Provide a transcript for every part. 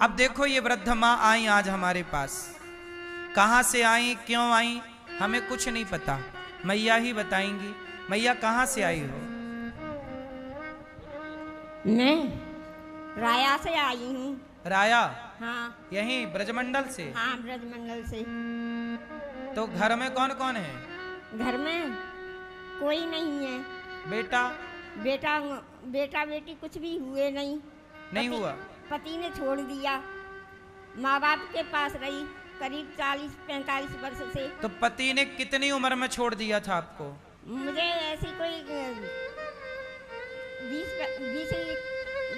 अब देखो ये वृद्ध माँ आई आज हमारे पास, कहाँ से आई, क्यों आई, हमें कुछ नहीं पता, मैया ही बताएंगी। मैया कहाँ से आई हो? मैं राया से आई हूँ। राया? हाँ। यहीं ब्रजमंडल से? हाँ, ब्रजमंडल से। तो घर में कौन कौन है? घर में कोई नहीं है। बेटा? बेटा बेटा बेटी कुछ भी हुए नहीं। नहीं हुआ? पति ने छोड़ दिया, माँ बाप के पास रही करीब 40-45 वर्ष से। तो पति ने कितनी उम्र में छोड़ दिया था आपको? मुझे ऐसी कोई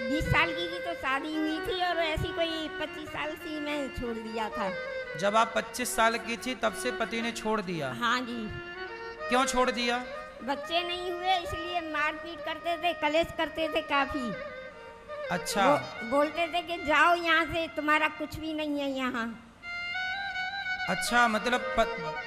20 साल की तो शादी हुई थी और ऐसी कोई 25 साल की मैं छोड़ दिया था। जब आप 25 साल की थी तब से पति ने छोड़ दिया? हाँ जी। क्यों छोड़ दिया? बच्चे नहीं हुए इसलिए मारपीट करते थे, कलेश करते थे काफी। अच्छा। बोलते थे कि जाओ यहाँ से, तुम्हारा कुछ भी नहीं है यहाँ। अच्छा, मतलब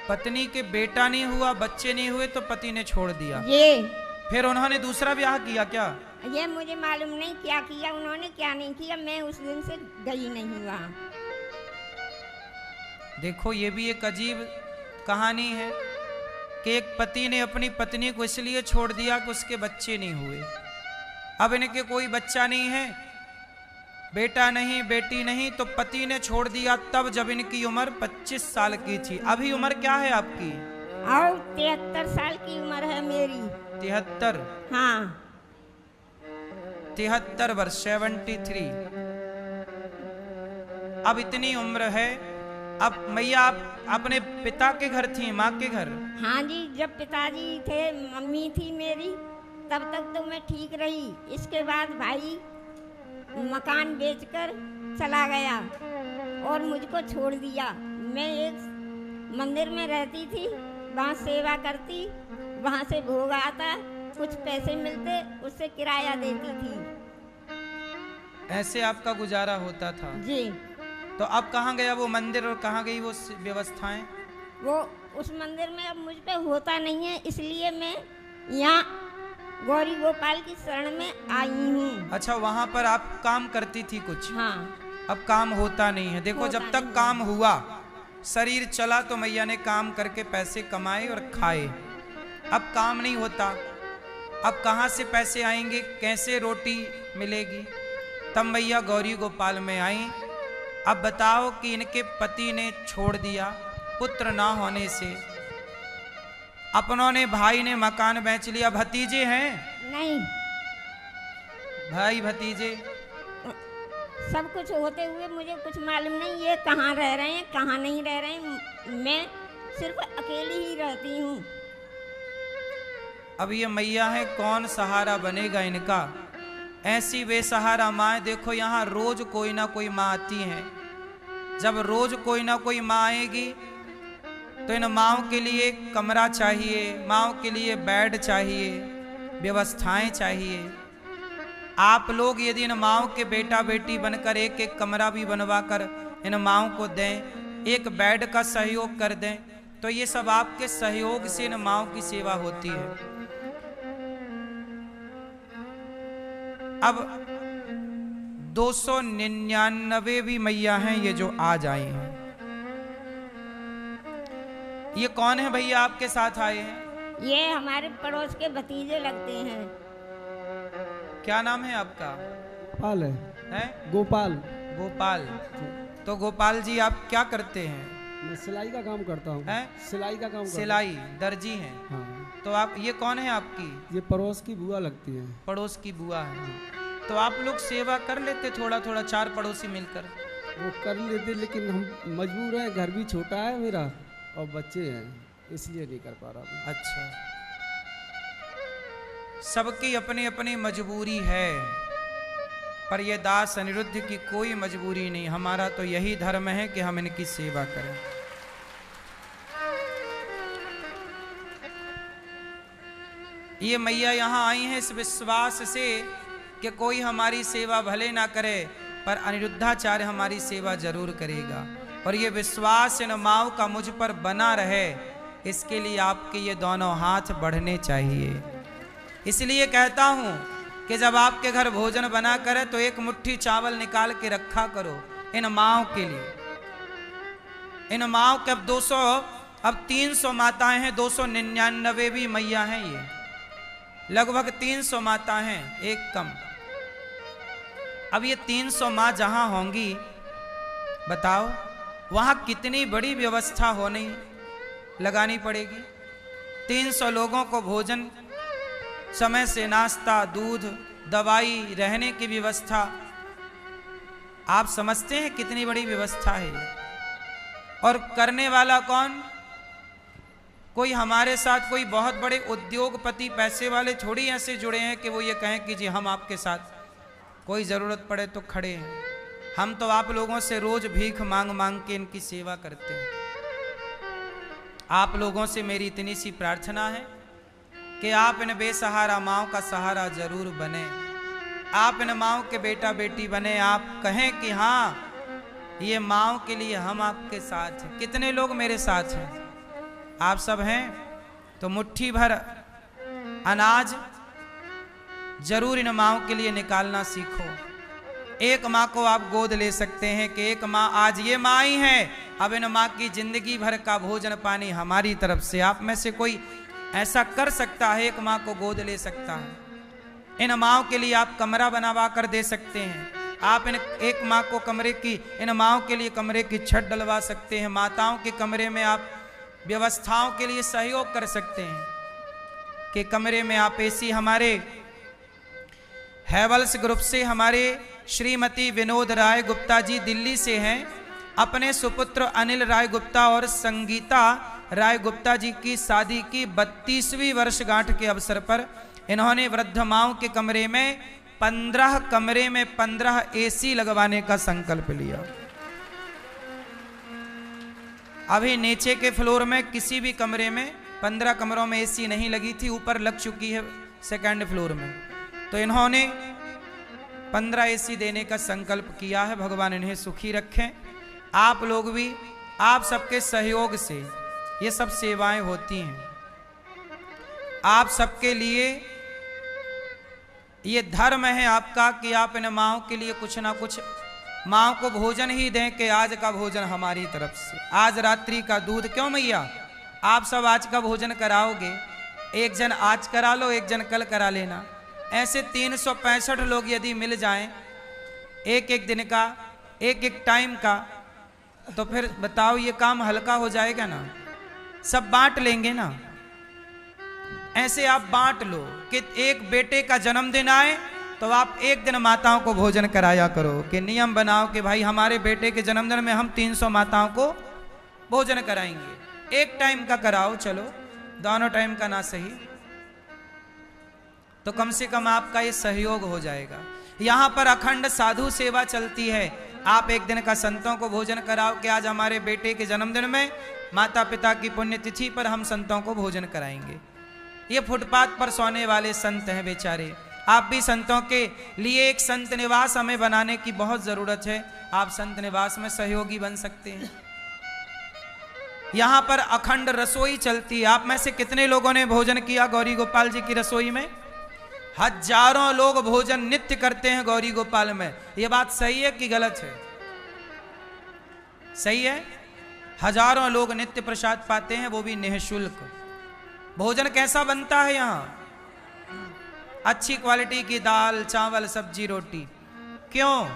पत्नी के बेटा नहीं हुआ, बच्चे नहीं हुए तो पति ने छोड़ दिया। ये फिर उन्होंने दूसरा ब्याह किया क्या? ये मुझे मालूम नहीं क्या किया उन्होंने, क्या नहीं किया। मैं उस दिन से गई नहीं वहाँ। देखो ये भी एक अजीब कहानी है कि एक पति ने अपनी पत्नी को इसलिए छोड़ दिया कि उसके बच्चे नहीं हुए। अब इनके कोई बच्चा नहीं है, बेटा नहीं, बेटी नहीं, तो पति ने छोड़ दिया तब जब इनकी उम्र 25 साल की थी। अभी उम्र क्या है आपकी? और 73 साल की उम्र है मेरी। 73? हाँ, 73 वर्ष, 73। अब इतनी उम्र है। अब मैया आप अपने पिता के घर थी, माँ के घर? हाँ जी, जब पिताजी थे, मम्मी थी मेरी, तब तक तो मैं ठीक रही। इसके बाद भाई मकान बेचकर चला गया और मुझको छोड़ दिया। मैं एक मंदिर में रहती थी, वहाँ सेवा करती, वहाँ से भोग आता, कुछ पैसे मिलते, उससे किराया देती थी। ऐसे आपका गुजारा होता था? जी। तो अब कहाँ गया वो मंदिर और कहाँ गई वो व्यवस्थाएं? वो उस मंदिर में अब मुझ पे होता नहीं है, इसलिए मैं यहाँ गौरी गोपाल की शरण में आई हूँ। अच्छा, वहाँ पर आप काम करती थी कुछ? हाँ। अब काम होता नहीं है। देखो जब तक काम हुआ, शरीर चला तो मैया ने काम करके पैसे कमाए और खाए। अब काम नहीं होता, अब कहाँ से पैसे आएंगे, कैसे रोटी मिलेगी? तब मैया गौरी गोपाल में आई। अब बताओ कि इनके पति ने छोड़ दिया पुत्र ना होने से, अपनों ने, भाई ने मकान बेच लिया। भतीजे हैं? नहीं। भाई भतीजे सब कुछ होते हुए मुझे कुछ मालूम नहीं ये कहाँ रह रहे हैं, कहाँ नहीं रह रहे हैं। मैं सिर्फ अकेली ही रहती हूँ। अब ये मैया है, कौन सहारा बनेगा इनका? ऐसी बेसहारा माँ। देखो यहाँ रोज कोई ना कोई माँ आती है। जब रोज कोई ना कोई माँ आएगी तो इन माँओं के लिए कमरा चाहिए, माँओं के लिए बेड चाहिए, व्यवस्थाएं चाहिए। आप लोग यदि इन माँओं के बेटा बेटी बनकर एक एक कमरा भी बनवा कर इन माँओं को दें, एक बेड का सहयोग कर दें, तो ये सब आपके सहयोग से इन माँओं की सेवा होती है। अब 299 भी मैया हैं ये जो आज आई हैं। ये कौन है भैया आपके साथ आए हैं? ये हमारे पड़ोस के भतीजे लगते हैं। क्या नाम है आपका? गोपाल है? गोपाल। गोपाल। तो गोपाल जी आप क्या करते हैं? मैं सिलाई का काम करता हूँ। सिलाई का काम? सिलाई, दर्जी हैं? हाँ। तो आप, ये कौन है आपकी? ये पड़ोस की बुआ लगती है। पड़ोस की बुआ है। तो आप लोग सेवा कर लेते थोड़ा थोड़ा, 4 पड़ोसी मिलकर? वो कर लेते, लेकिन हम मजबूर हैं, घर भी छोटा है मेरा और बच्चे हैं, इसलिए नहीं कर पा रहा। अच्छा, सबकी अपनी अपनी मजबूरी है, पर ये दास अनिरुद्ध की कोई मजबूरी नहीं। हमारा तो यही धर्म है कि हम इनकी सेवा करें। ये मैया यहाँ आई हैं इस विश्वास से कि कोई हमारी सेवा भले ना करे पर अनिरुद्धाचार्य हमारी सेवा जरूर करेगा, और ये विश्वास इन माँओं का मुझ पर बना रहे, इसके लिए आपके ये दोनों हाथ बढ़ने चाहिए। इसलिए कहता हूँ कि जब आपके घर भोजन बना करे तो एक मुट्ठी चावल निकाल के रखा करो, इन माओं के लिए। इन माओं के अब 300 माताएं हैं, 299 भी मैया हैं, ये लगभग 300 माता हैं, एक कम। अब ये 300 माँ जहां होंगी, बताओ वहां कितनी बड़ी व्यवस्था होनी लगानी पड़ेगी। 300 लोगों को भोजन, समय से नाश्ता, दूध, दवाई, रहने की व्यवस्था। आप समझते हैं कितनी बड़ी व्यवस्था है ये? और करने वाला कौन? कोई हमारे साथ कोई बहुत बड़े उद्योगपति, पैसे वाले थोड़ी ऐसे जुड़े हैं कि वो ये कहें कि जी हम आपके साथ कोई ज़रूरत पड़े तो खड़े हैं। हम तो आप लोगों से रोज भीख मांग मांग के इनकी सेवा करते हैं। आप लोगों से मेरी इतनी सी प्रार्थना है कि आप इन बेसहारा माँओं का सहारा जरूर बने। आप इन माँओं के बेटा बेटी बने। आप कहें कि हाँ, ये माँओं के लिए हम आपके साथ हैं। कितने लोग मेरे साथ हैं? आप सब हैं? तो मुट्ठी भर अनाज जरूर इन माँओं के लिए निकालना सीखो। एक माँ को आप गोद ले सकते हैं कि एक माँ, आज ये माँ ही है, अब इन माँ की जिंदगी भर का भोजन पानी हमारी तरफ से। आप में से कोई ऐसा कर सकता है, एक माँ को गोद ले सकता है। इन माँओं के लिए आप कमरा बनवा कर दे सकते हैं। आप इन एक माँ को इन माँओं के लिए कमरे की छत डलवा सकते हैं। माताओं के कमरे में आप व्यवस्थाओं के लिए सहयोग कर सकते हैं कि कमरे में आप एसी, हमारे हैवल्स ग्रुप से हमारे श्रीमती विनोद राय गुप्ता जी दिल्ली से हैं। अपने सुपुत्र अनिल राय गुप्ता और संगीता राय गुप्ता जी की शादी की 32वीं वर्षगांठ के अवसर पर इन्होंने वृद्ध माओं के कमरे में 15 कमरे में 15 एसी लगवाने का संकल्प लिया। अभी नीचे के फ्लोर में किसी भी कमरे में 15 कमरों में एसी नहीं लगी थी, ऊपर लग चुकी है सेकंड फ्लोर में। तो इन्होंने 15 एसी देने का संकल्प किया है। भगवान इन्हें सुखी रखें। आप लोग भी, आप सबके सहयोग से ये सब सेवाएं होती हैं। आप सबके लिए ये धर्म है आपका कि आप इन माँओं के लिए कुछ ना कुछ, माँओं को भोजन ही दें कि आज का भोजन हमारी तरफ से, आज रात्रि का दूध। क्यों मैया, आप सब आज का भोजन कराओगे? एक जन आज करा लो, एक जन कल करा लेना। ऐसे 365 लोग यदि मिल जाएं एक एक दिन का, एक एक टाइम का, तो फिर बताओ ये काम हल्का हो जाएगा ना? सब बांट लेंगे ना। ऐसे आप बांट लो कि एक बेटे का जन्मदिन आए तो आप एक दिन माताओं को भोजन कराया करो, कि नियम बनाओ कि भाई हमारे बेटे के जन्मदिन में हम 300 माताओं को भोजन कराएंगे। एक टाइम का कराओ, चलो दोनों टाइम का ना सही, तो कम से कम आपका ये सहयोग हो जाएगा। यहाँ पर अखंड साधु सेवा चलती है। आप एक दिन का संतों को भोजन कराओ कि आज हमारे बेटे के जन्मदिन में माता पिता की पुण्यतिथि पर हम संतों को भोजन कराएंगे। ये फुटपाथ पर सोने वाले संत हैं बेचारे। आप भी संतों के लिए एक संत निवास हमें बनाने की बहुत जरूरत है। आप संत निवास में सहयोगी बन सकते हैं। यहाँ पर अखंड रसोई चलती है। आप में से कितने लोगों ने भोजन किया गौरी गोपाल जी की रसोई में? हजारों लोग भोजन नित्य करते हैं गौरी गोपाल में। यह बात सही है कि गलत है? सही है। हजारों लोग नित्य प्रसाद पाते हैं, वो भी निःशुल्क। भोजन कैसा बनता है यहाँ? अच्छी क्वालिटी की दाल, चावल, सब्जी, रोटी। क्यों?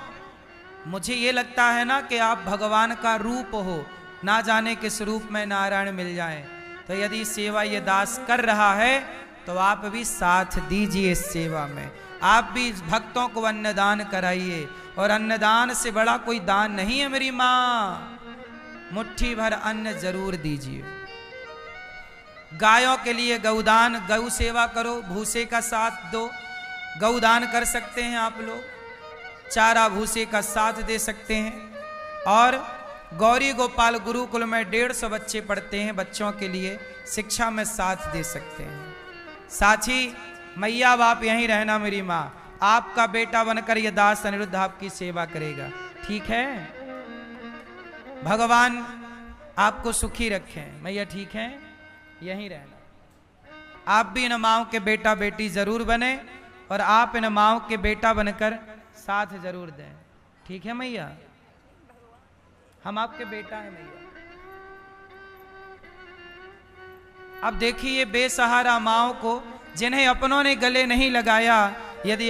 मुझे ये लगता है ना कि आप भगवान का रूप हो, ना जाने किस रूप में नारायण मिल जाए। तो यदि सेवा ये दास कर रहा है तो आप भी साथ दीजिए इस सेवा में। आप भी भक्तों को अन्नदान कराइए, और अन्नदान से बड़ा कोई दान नहीं है मेरी माँ। मुट्ठी भर अन्न जरूर दीजिए। गायों के लिए गौदान, गौ सेवा करो, भूसे का साथ दो। गौदान कर सकते हैं आप लोग, चारा भूसे का साथ दे सकते हैं। और गौरी गोपाल गुरुकुल में 150 बच्चे पढ़ते हैं, बच्चों के लिए शिक्षा में साथ दे सकते हैं। साथी मैया बाप यहीं रहना मेरी माँ, आपका बेटा बनकर यह दास अनिरुद्ध आपकी सेवा करेगा। ठीक है? भगवान आपको सुखी रखें। मैया ठीक है? यहीं रहना। आप भी इन माँओं के बेटा बेटी जरूर बने, और आप इन माँओं के बेटा बनकर साथ जरूर दें। ठीक है मैया? हम आपके बेटा हैं भैया। अब देखिए बेसहारा माओ को जिन्हें अपनों ने गले नहीं लगाया, यदि